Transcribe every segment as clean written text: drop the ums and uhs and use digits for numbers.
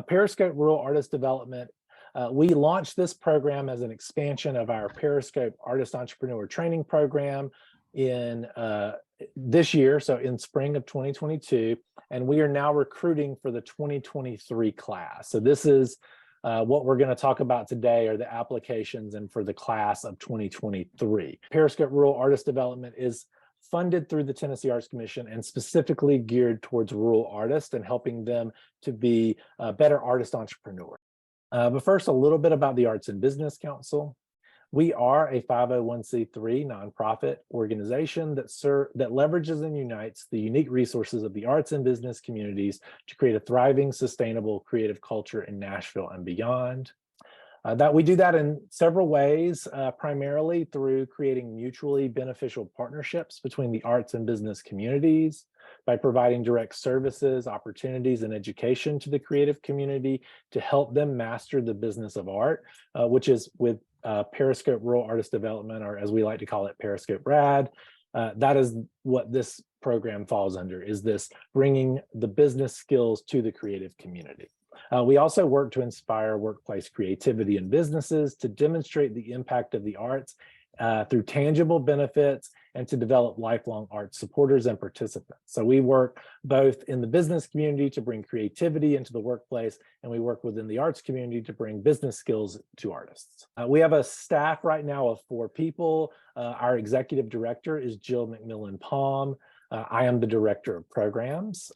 Periscope Rural Artist Development. We launched this program as an expansion of our Periscope Artist Entrepreneur Training Program in this year, so in spring of 2022, and we are now recruiting for the 2023 class. So this is what we're going to talk about today are the applications and for the class of 2023. Periscope Rural Artist Development is funded through the Tennessee Arts Commission and specifically geared towards rural artists and helping them to be better artist entrepreneurs. But first, a little bit about the Arts and Business Council. We are a 501c3 nonprofit organization that leverages and unites the unique resources of the arts and business communities to create a thriving, sustainable, creative culture in Nashville and beyond. That we do that in several ways, primarily through creating mutually beneficial partnerships between the arts and business communities, by providing direct services, opportunities, and education to the creative community to help them master the business of art, which is with Periscope Rural Artist Development, or as we like to call it, Periscope RAD. That is what this program falls under, is this bringing the business skills to the creative community. We also work to inspire workplace creativity in businesses to demonstrate the impact of the arts through tangible benefits and to develop lifelong art supporters and participants. So we work both in the business community to bring creativity into the workplace, and we work within the arts community to bring business skills to artists. We have a staff right now of 4 people. Our executive director is Jill McMillan Palm. I am the director of programs.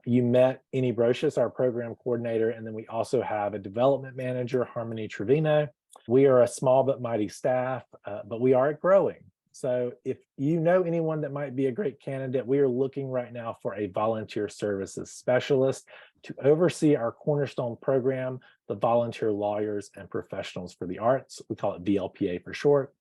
You met Eni Brocious, our program coordinator, and then we also have a development manager, Harmony Trevino. We are a small but mighty staff, but we are growing. So if you know anyone that might be a great candidate, we are looking right now for a volunteer services specialist to oversee our cornerstone program, the Volunteer Lawyers and Professionals for the Arts. We call it VLPA for short,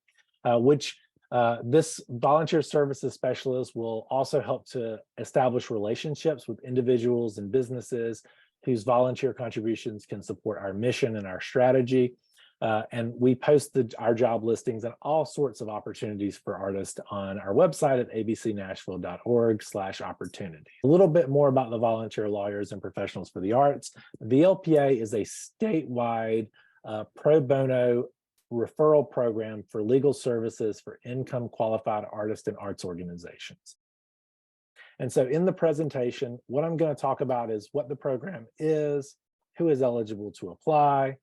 this volunteer services specialist will also help to establish relationships with individuals and businesses whose volunteer contributions can support our mission and our strategy. And we post our job listings and all sorts of opportunities for artists on our website at abcnashville.org/opportunity. A little bit more about the Volunteer Lawyers and Professionals for the Arts. VLPA is a statewide pro bono referral program for legal services for income qualified artists and arts organizations. And so in the presentation, what I'm going to talk about is what the program is, who is eligible to apply,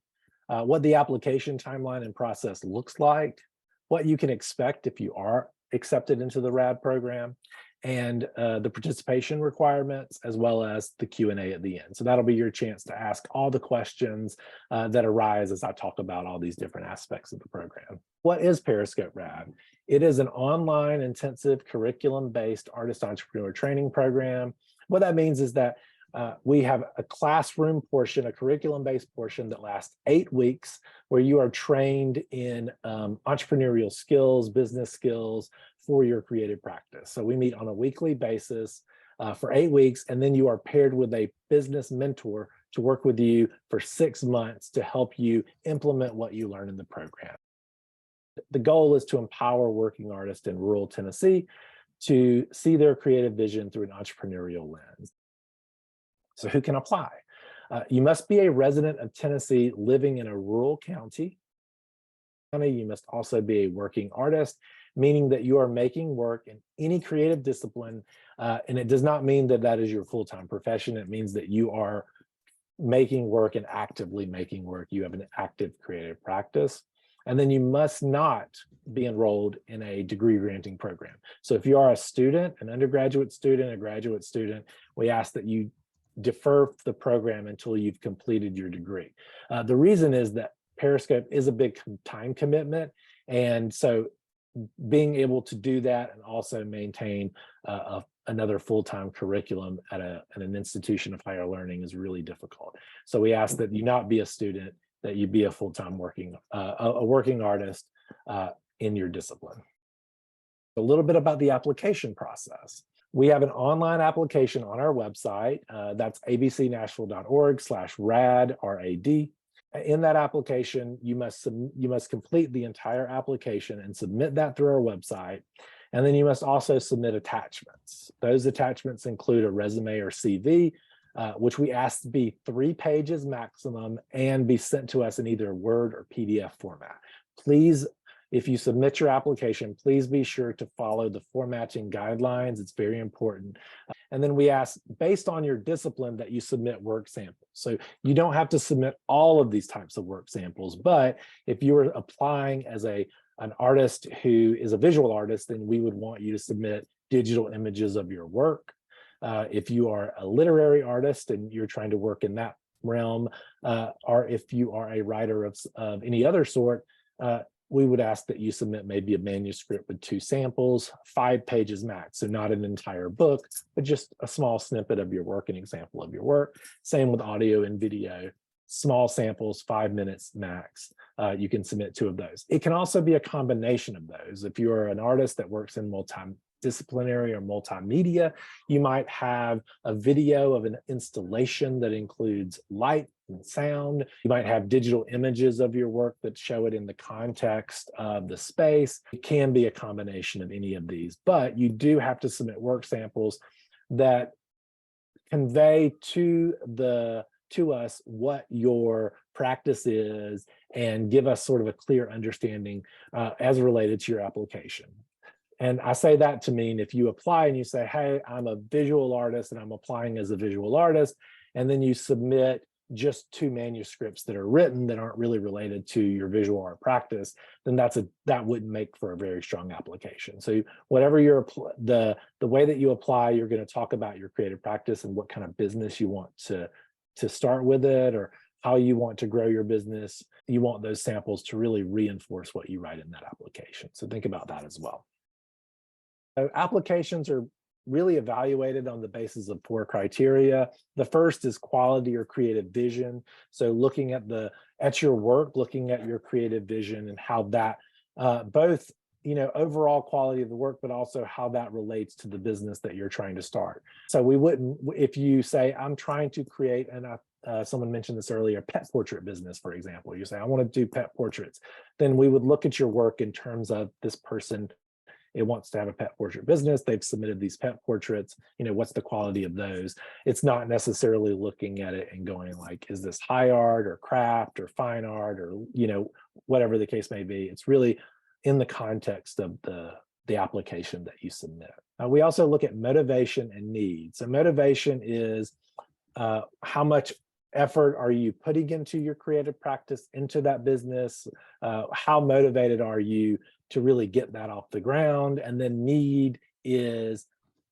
what the application timeline and process looks like, what you can expect if you are accepted into the RAD program, and the participation requirements, as well as the Q&A at the end. So that'll be your chance to ask all the questions that arise as I talk about all these different aspects of the program. What is Periscope RAD? It is an online intensive curriculum-based artist entrepreneur training program. What that means is that we have a classroom portion, a curriculum-based portion that lasts 8 weeks, where you are trained in entrepreneurial skills, business skills for your creative practice. So we meet on a weekly basis for 8 weeks, and then you are paired with a business mentor to work with you for 6 months to help you implement what you learn in the program. The goal is to empower working artists in rural Tennessee to see their creative vision through an entrepreneurial lens. So who can apply? You must be a resident of Tennessee living in a rural county. You must also be a working artist, meaning that you are making work in any creative discipline. And it does not mean that that is your full-time profession. It means that you are making work and actively making work. You have an active creative practice. And then you must not be enrolled in a degree granting program. So if you are a student, an undergraduate student, a graduate student, we ask that you defer the program until you've completed your degree. The reason is that Periscope is a big time commitment. And so being able to do that and also maintain another full-time curriculum at an institution of higher learning is really difficult. So we ask that you not be a student, that you be a full-time working artist in your discipline. A little bit about the application process. We have an online application on our website. That's abcnashville.org/rad, RAD. In that application, you must complete the entire application and submit that through our website. And then you must also submit attachments. Those attachments include a resume or CV, which we ask to be 3 pages maximum and be sent to us in either Word or PDF format. Please, if you submit your application, please be sure to follow the formatting guidelines. It's very important. And then we ask, based on your discipline, that you submit work samples. So you don't have to submit all of these types of work samples, but if you are applying as an artist who is a visual artist, then we would want you to submit digital images of your work. If you are a literary artist and you're trying to work in that realm, or if you are a writer of any other sort, we would ask that you submit maybe a manuscript with 2 samples, 5 pages max. So not an entire book, but just a small snippet of your work, an example of your work. Same with audio and video, small samples, 5 minutes max. You can submit 2 of those. It can also be a combination of those. If you're an artist that works in multidisciplinary or multimedia, you might have a video of an installation that includes light and sound. You might have digital images of your work that show it in the context of the space. It can be a combination of any of these, but you do have to submit work samples that convey to us what your practice is and give us sort of a clear understanding as related to your application. And I say that to mean if you apply and you say, hey, I'm a visual artist and I'm applying as a visual artist, and then you submit just 2 manuscripts that are written that aren't really related to your visual art practice, then that wouldn't make for a very strong application. So whatever the way that you apply, you're going to talk about your creative practice and what kind of business you want to start with it, or how you want to grow your business. You want those samples to really reinforce what you write in that application. So think about that as well. So applications are really evaluated on the basis of 4 criteria. The first is quality or creative vision. So looking at your work, looking at your creative vision and how that both, overall quality of the work, but also how that relates to the business that you're trying to start. So we wouldn't, if you say, I'm trying to create, and someone mentioned this earlier, pet portrait business, for example, you say, I want to do pet portraits, then we would look at your work in terms of this person. It wants to have a pet portrait business. They've submitted these pet portraits. What's the quality of those? It's not necessarily looking at it and going like, is this high art or craft or fine art or, whatever the case may be. It's really in the context of the application that you submit. We also look at motivation and need. So motivation is how much effort are you putting into your creative practice, into that business? How motivated are you to really get that off the ground? And then need is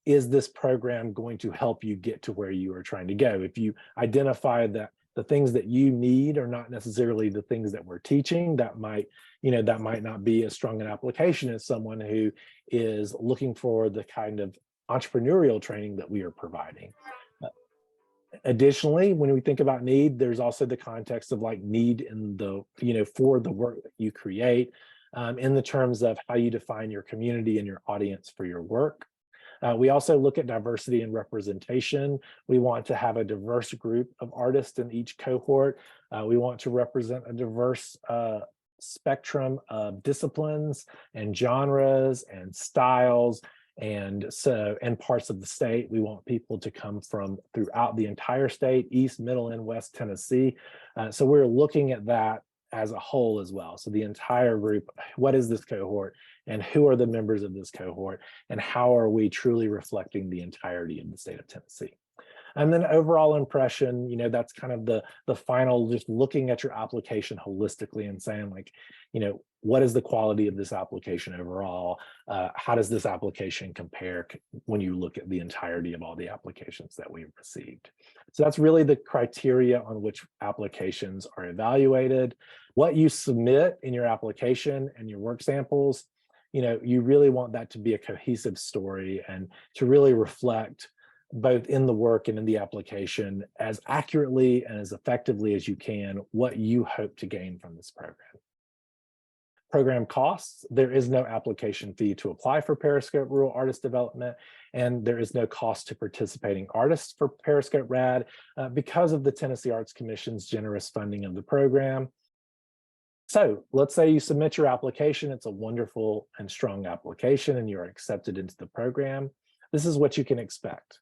this program going to help you get to where you are trying to go? If you identify that the things that you need are not necessarily the things that we're teaching, that might not be as strong an application as someone who is looking for the kind of entrepreneurial training that we are providing. Additionally, when we think about need, there's also the context of like need in the, for the work that you create, in the terms of how you define your community and your audience for your work. We also look at diversity and representation. We want to have a diverse group of artists in each cohort. We want to represent a diverse spectrum of disciplines and genres and styles. And parts of the state. We want people to come from throughout the entire state, East, Middle, and West Tennessee. So we're looking at that as a whole as well. So the entire group, what is this cohort and who are the members of this cohort and how are we truly reflecting the entirety of the state of Tennessee? And then overall impression, that's kind of the final, just looking at your application holistically and saying like, what is the quality of this application overall? How does this application compare when you look at the entirety of all the applications that we've received? So that's really the criteria on which applications are evaluated. What you submit in your application and your work samples, you really want that to be a cohesive story and to really reflect both in the work and in the application as accurately and as effectively as you can what you hope to gain from this program. Program costs, there is no application fee to apply for Periscope Rural Artist Development, and there is no cost to participating artists for Periscope RAD because of the Tennessee Arts Commission's generous funding of the program. So let's say you submit your application, it's a wonderful and strong application and you're accepted into the program. This is what you can expect.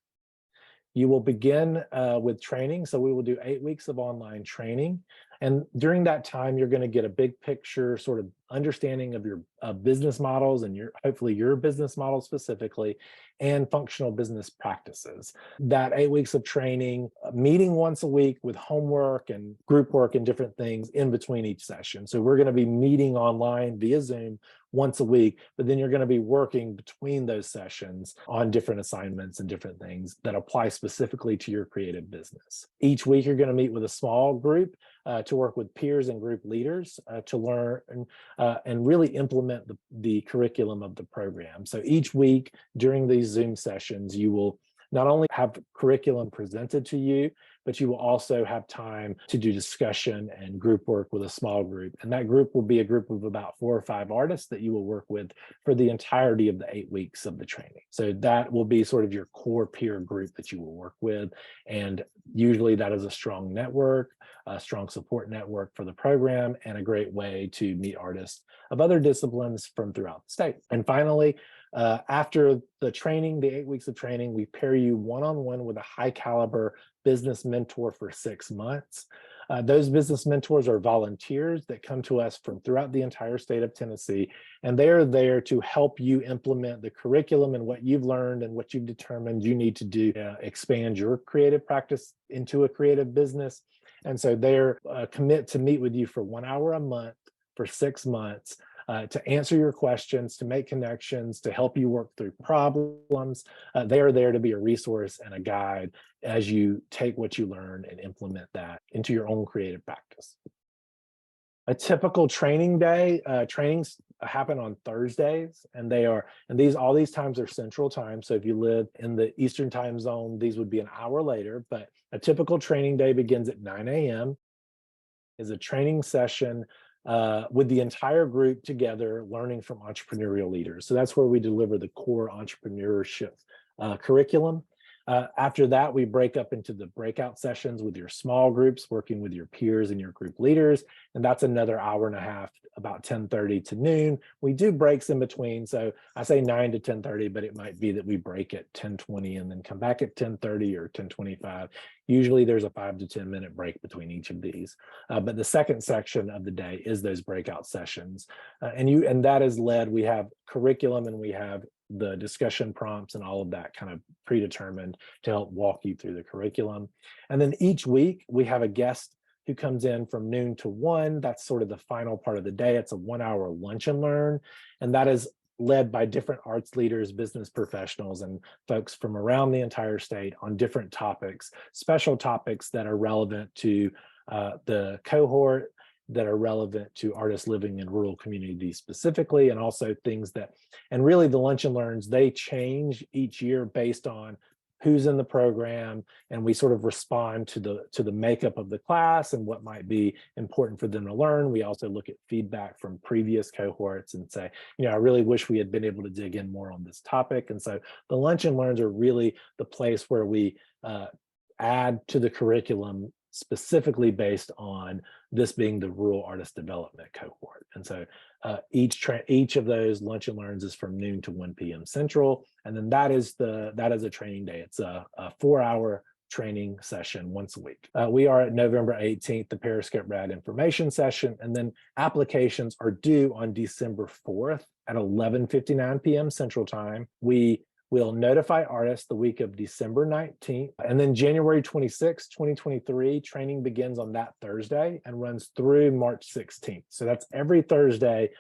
You will begin with training. So we will do 8 weeks of online training. And during that time, you're going to get a big picture sort of understanding of your business models and hopefully your business model specifically, and functional business practices. That 8 weeks of training, meeting once a week with homework and group work and different things in between each session. So we're going to be meeting online via Zoom once a week, but then you're going to be working between those sessions on different assignments and different things that apply specifically to your creative business. Each week, you're going to meet with a small group to work with peers and group leaders to learn and really implement the curriculum of the program. So each week during these Zoom sessions, you will not only have curriculum presented to you, but you will also have time to do discussion and group work with a small group. And that group will be a group of about 4 or 5 artists that you will work with for the entirety of the 8 weeks of the training. So that will be sort of your core peer group that you will work with. And usually that is a strong network, a strong support network for the program, and a great way to meet artists of other disciplines from throughout the state. And finally, after the training, the 8 weeks of training, we pair you one-on-one with a high caliber business mentor for 6 months. Those business mentors are volunteers that come to us from throughout the entire state of Tennessee, and they are there to help you implement the curriculum and what you've learned and what you've determined you need to do to expand your creative practice into a creative business. And so they're commit to meet with you for 1 hour a month for 6 months to answer your questions, to make connections, to help you work through problems. They are there to be a resource and a guide as you take what you learn and implement that into your own creative practice. A typical training day, trainings happen on Thursdays, and all these times are Central Time. So if you live in the Eastern Time zone, these would be an hour later, but a typical training day begins at 9 a.m. is a training session with the entire group together, learning from entrepreneurial leaders. So that's where we deliver the core entrepreneurship curriculum. After that, we break up into the breakout sessions with your small groups, working with your peers and your group leaders. And that's another hour and a half, about 10:30 to noon. We do breaks in between. So I say 9 to 10:30, but it might be that we break at 10:20 and then come back at 10:30 or 10:25. Usually there's a 5 to 10 minute break between each of these. But the second section of the day is those breakout sessions. And that is led, we have curriculum and we have the discussion prompts and all of that kind of predetermined to help walk you through the curriculum. And then each week we have a guest who comes in from noon to 1. That's sort of the final part of the day. It's a 1 hour lunch and learn. And that is led by different arts leaders, business professionals, and folks from around the entire state on different topics, special topics that are relevant to the cohort, that are relevant to artists living in rural communities specifically, and also and really the lunch and learns, they change each year based on who's in the program, and we sort of respond to the makeup of the class and what might be important for them to learn. We also look at feedback from previous cohorts and say, I really wish we had been able to dig in more on this topic. And so the lunch and learns are really the place where we add to the curriculum specifically based on this being the rural artist development cohort. And so each of those lunch and learns is from noon to 1 p.m. Central. And then that is a training day. It's a 4-hour training session once a week. We are at November 18th, the Periscope RAD information session, and then applications are due on December 4th at 11:59 p.m. Central Time. We'll notify artists the week of December 19th, and then January 26th, 2023, training begins on that Thursday and runs through March 16th. So that's every Thursday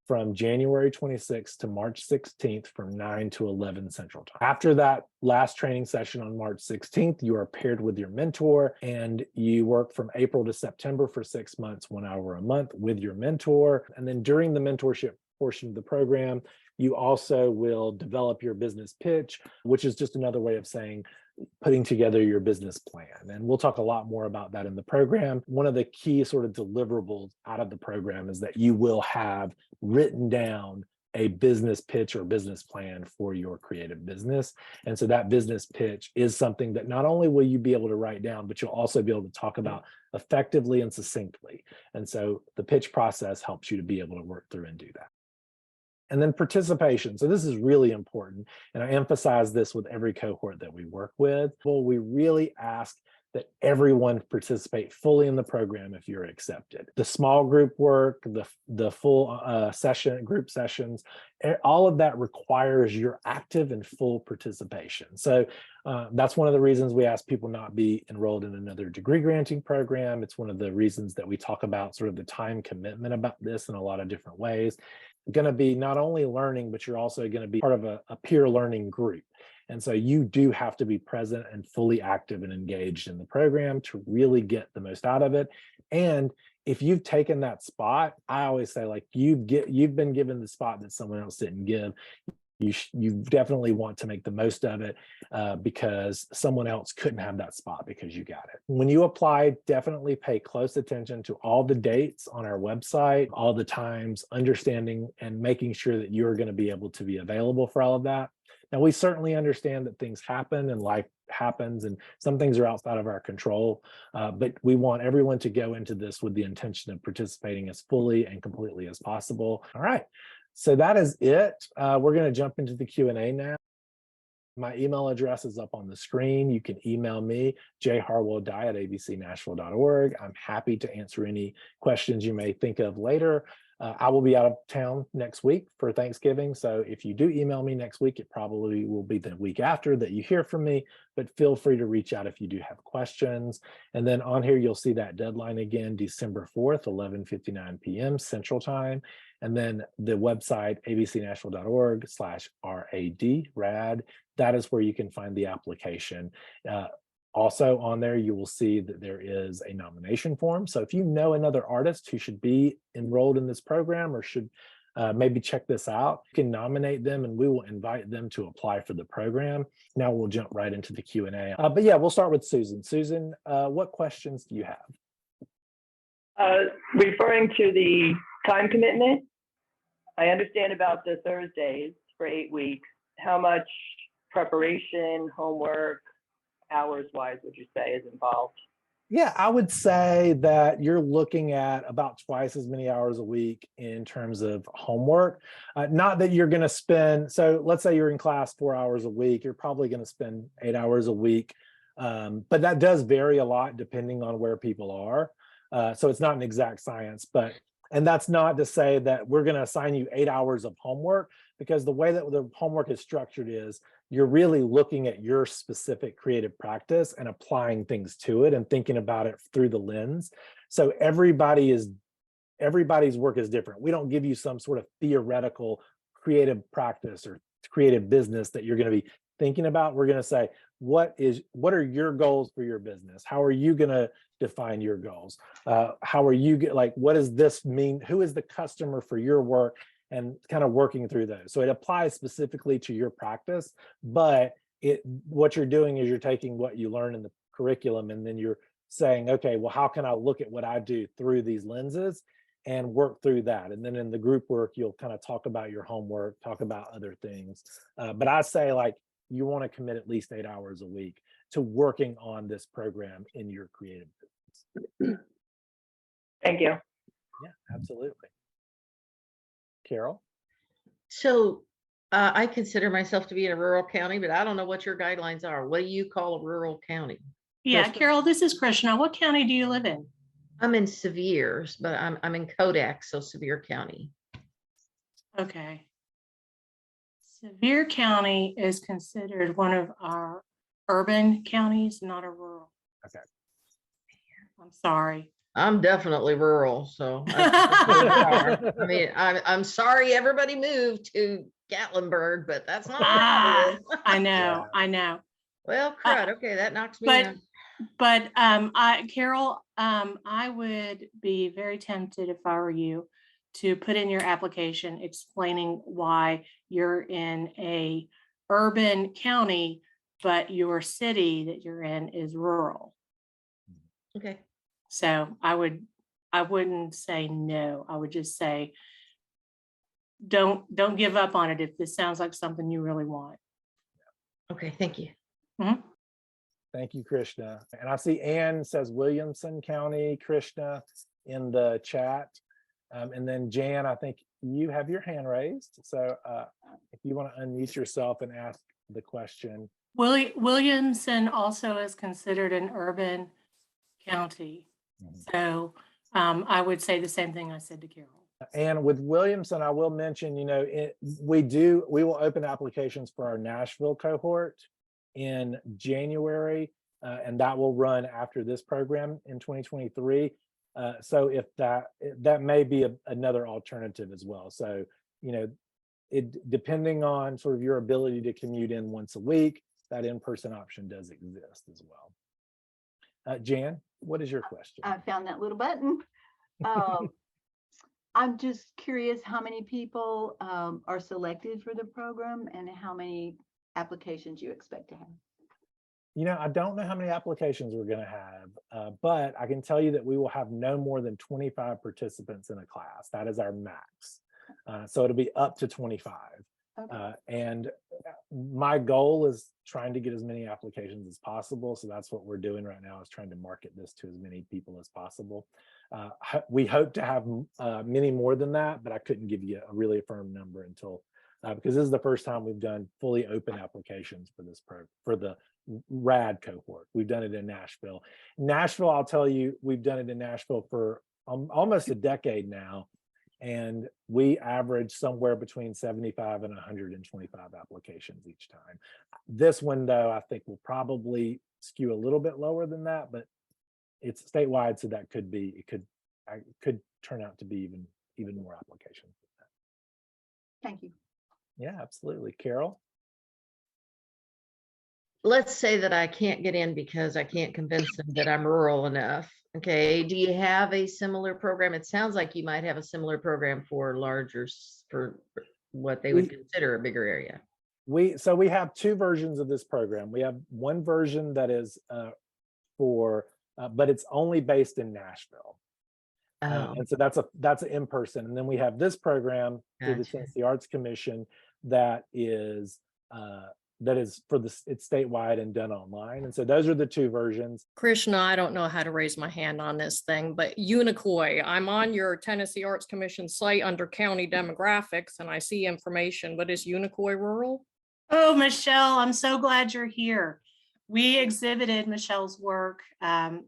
from January 26th to March 16th from 9 to 11 Central Time. After that last training session on March 16th, you are paired with your mentor, and you work from April to September for 6 months, 1 hour a month with your mentor. And then during the mentorship portion of the program, you also will develop your business pitch, which is just another way of saying putting together your business plan. And we'll talk a lot more about that in the program. One of the key sort of deliverables out of the program is that you will have written down a business pitch or business plan for your creative business. And so that business pitch is something that not only will you be able to write down, but you'll also be able to talk about effectively and succinctly. And so the pitch process helps you to be able to work through and do that. And then participation. So this is really important. And I emphasize this with every cohort that we work with. Well, we really ask that everyone participate fully in the program if you're accepted. The small group work, the full group sessions, all of that requires your active and full participation. So that's one of the reasons we ask people not be enrolled in another degree granting program. It's one of the reasons that we talk about sort of the time commitment about this in a lot of different ways. Going to be not only learning, but you're also going to be part of a peer learning group. And so you do have to be present and fully active and engaged in the program to really get the most out of it. And if you've taken that spot, I always say, like, you've been given the spot that someone else didn't give. You definitely want to make the most of it because someone else couldn't have that spot because you got it. When you apply, definitely pay close attention to all the dates on our website, all the times, understanding and making sure that you're going to be able to be available for all of that. Now, we certainly understand that things happen and life happens and some things are outside of our control, but we want everyone to go into this with the intention of participating as fully and completely as possible. All right. So that is it. We're going to jump into the Q&A now. My email address is up on the screen. You can email me, jharwell@abcnashville.org. I'm happy to answer any questions you may think of later. I will be out of town next week for Thanksgiving. So if you do email me next week, it probably will be the week after that you hear from me, but feel free to reach out if you do have questions. And then on here, you'll see that deadline again, December 4th, 11:59 p.m. Central Time. And then the website, abcnashville.org/RAD. That is where you can find the application. Also on there, you will see that there is a nomination form. So if you know another artist who should be enrolled in this program or should maybe check this out, you can nominate them and we will invite them to apply for the program. Now we'll jump right into the Q&A. But yeah, we'll start with Susan. Susan, what questions do you have? Referring to the time commitment, I understand about the Thursdays for 8 weeks. How much preparation, homework, hours-wise would you say is involved? Yeah, I would say that you're looking at about twice as many hours a week in terms of homework. Not that you're going to spend, so let's say you're in class 4 hours a week, you're probably going to spend 8 hours a week. But that does vary a lot depending on where people are. So it's not an exact science, and that's not to say that we're going to assign you 8 hours of homework, because the way that the homework is structured is you're really looking at your specific creative practice and applying things to it and thinking about it through the lens. So everybody's work is different. We don't give you some sort of theoretical creative practice or creative business that you're going to be thinking about. We're going to say, what are your goals for your business? How are you going to define your goals? How are you what does this mean? Who is the customer for your work? And kind of working through those. So it applies specifically to your practice, but what you're doing is you're taking what you learn in the curriculum and then you're saying, okay, well, how can I look at what I do through these lenses and work through that? And then in the group work, you'll kind of talk about your homework, talk about other things. But I say, you want to commit at least 8 hours a week to working on this program in your creative business. Thank you. Yeah, absolutely. Carol? So I consider myself to be in a rural county, but I don't know what your guidelines are. What do you call a rural county? Yeah, Krishna? Carol, this is Krishna. What county do you live in? I'm in Seviers, but I'm in Kodak, so Sevier County. Okay. Sevier County is considered one of our urban counties, not a rural. Okay. I'm sorry. I'm definitely rural, so I mean, I'm sorry everybody moved to Gatlinburg, but that's not. I know, Yeah. I know. Well, crud. Okay, that knocks me out. But Carol, I would be very tempted if I were you to put in your application explaining why you're in a urban county, but your city that you're in is rural. Okay. So I wouldn't say no. I would just say, don't give up on it if this sounds like something you really want. Okay, thank you. Mm-hmm. Thank you, Krishna. And I see Ann says Williamson County, Krishna, in the chat. And then Jan, I think you have your hand raised. So if you want to unmute yourself and ask the question. Williamson also is considered an urban county. So I would say the same thing I said to Carol. And with Williamson, I will mention, we will open applications for our Nashville cohort in January, and that will run after this program in 2023. So if that may be another alternative as well. So, depending on sort of your ability to commute in once a week, that in-person option does exist as well. Jan, what is your question? I found that little button. I'm just curious how many people are selected for the program and how many applications you expect to have. I don't know how many applications we're going to have, but I can tell you that we will have no more than 25 participants in a class. That is our max. So it'll be up to 25. Okay. And my goal is trying to get as many applications as possible. So that's what we're doing right now, is trying to market this to as many people as possible. We hope to have many more than that, but I couldn't give you a really firm number until because this is the first time we've done fully open applications for this for the RAD cohort. We've done it in Nashville. Nashville, I'll tell you, we've done it in Nashville for almost a decade now, and we average somewhere between 75 and 125 applications each time. This one, though, I think will probably skew a little bit lower than that, but it's statewide, so that could be, it could turn out to be even more applications. Thank you. Yeah, absolutely. Carol? Let's say that I can't get in because I can't convince them that I'm rural enough. Okay, do you have a similar program? It sounds like you might have a similar program for for what they would consider a bigger area. So we have two versions of this program. We have one version that is but it's only based in Nashville. And so that's an in-person. And then we have this program through the Tennessee Arts Commission that is it's statewide and done online. And so those are the two versions. Krishna, I don't know how to raise my hand on this thing, but Unicoi, I'm on your Tennessee Arts Commission site under county demographics and I see information, but is Unicoi rural? Oh, Michelle, I'm so glad you're here. We exhibited Michelle's work, I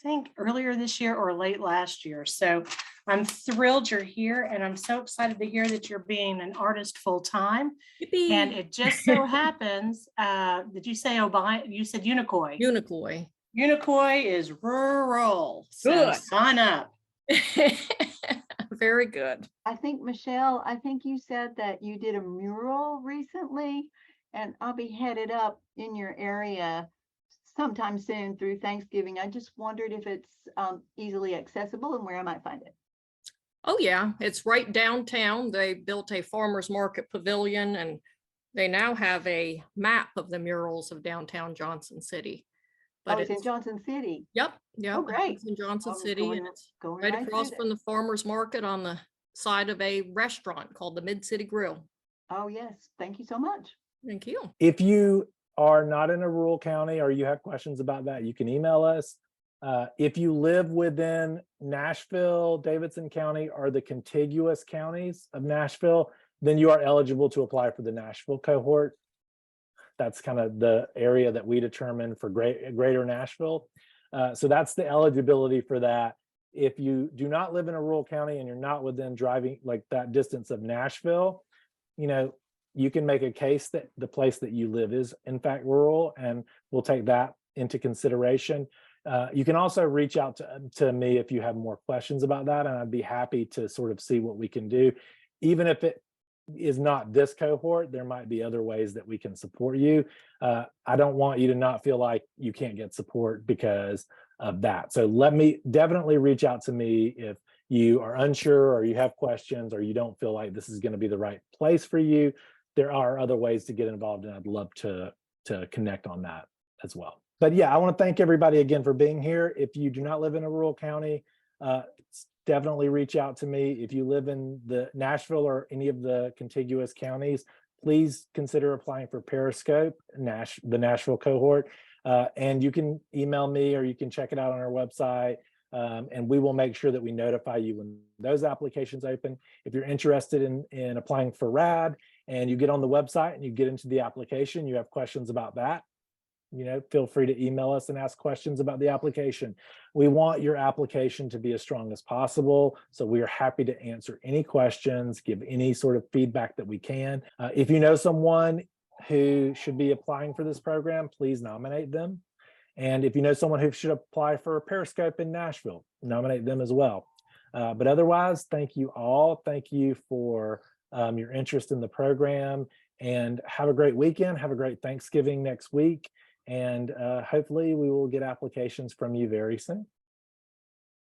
think earlier this year or late last year. So I'm thrilled you're here, and I'm so excited to hear that you're being an artist full time. Yippee. And it just so happens, did you say you said Unicoi? Unicoi. Unicoi is rural. So Good. sign up. Very good. I think, Michelle, you said that you did a mural recently, and I'll be headed up in your area sometime soon through Thanksgiving. I just wondered if it's easily accessible and where I might find it. Oh yeah, it's right downtown. They built a farmer's market pavilion and they now have a map of the murals of downtown Johnson City. But it's in Johnson City. Yep. Oh, great. It's in Johnson City, and it's going right across from the farmer's market on the side of a restaurant called the Mid-City Grill. Oh yes, thank you so much. Thank you. If you are not in a rural county or you have questions about that, you can email us. If you live within Nashville, Davidson County, or the contiguous counties of Nashville, then you are eligible to apply for the Nashville cohort. That's kind of the area that we determine for greater Nashville. So that's the eligibility for that. If you do not live in a rural county and you're not within driving like that distance of Nashville, you can make a case that the place that you live is in fact rural, and we'll take that into consideration. You can also reach out to me if you have more questions about that, and I'd be happy to sort of see what we can do. Even if it is not this cohort, there might be other ways that we can support you. I don't want you to not feel like you can't get support because of that. So definitely reach out to me if you are unsure or you have questions or you don't feel like this is going to be the right place for you. There are other ways to get involved, and I'd love to connect on that as well. But yeah, I want to thank everybody again for being here. If you do not live in a rural county, definitely reach out to me. If you live in the Nashville or any of the contiguous counties, please consider applying for Periscope, the Nashville cohort. And you can email me or you can check it out on our website. and we will make sure that we notify you when those applications open. If you're interested in applying for RAD and you get on the website and you get into the application, you have questions about that, feel free to email us and ask questions about the application. We want your application to be as strong as possible, so we are happy to answer any questions, give any sort of feedback that we can. If you know someone who should be applying for this program, please nominate them. And if you know someone who should apply for Periscope in Nashville, nominate them as well. But otherwise, thank you all. Thank you for your interest in the program, and have a great weekend. Have a great Thanksgiving next week. And hopefully we will get applications from you very soon.